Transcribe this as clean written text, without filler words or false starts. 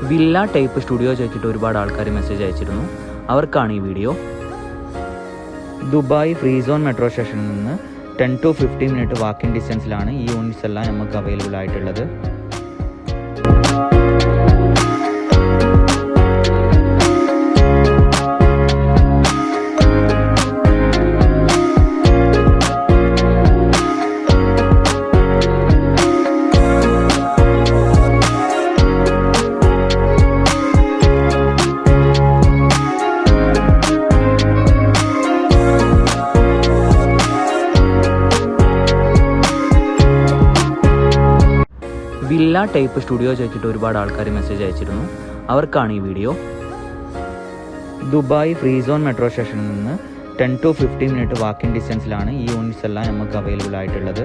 Villa type studio ചോദിച്ചിട്ട് ഒരുപാട് ആൾക്കാർ മെസ്സേജ് അയച്ചിരുന്നു. അവർക്കാണ് ഈ video. Dubai free zone metro സ്റ്റേഷനിൽ നിന്ന് 10 to 15 മിനിറ്റ് വാക്കിംഗ് ഡിസ്റ്റൻസിലാണ് ഈ യൂണിറ്റ്സ് എല്ലാം നമുക്ക് അവൈലബിൾ ആയിട്ടുള്ളത്. വില്ല ടൈപ്പ് സ്റ്റുഡിയോ ചോദിച്ചിട്ട് ഒരുപാട് ആൾക്കാർ മെസ്സേജ് അയച്ചിരുന്നു. അവർക്കാണ് ഈ video. Dubai free zone metro സ്റ്റേഷനിൽ നിന്ന് 10 to 15 മിനിറ്റ് വാക്കിംഗ് ഡിസ്റ്റൻസിലാണ് ഈ യൂണിറ്റ്സ് എല്ലാം നമുക്ക് അവൈലബിൾ ആയിട്ടുള്ളത്.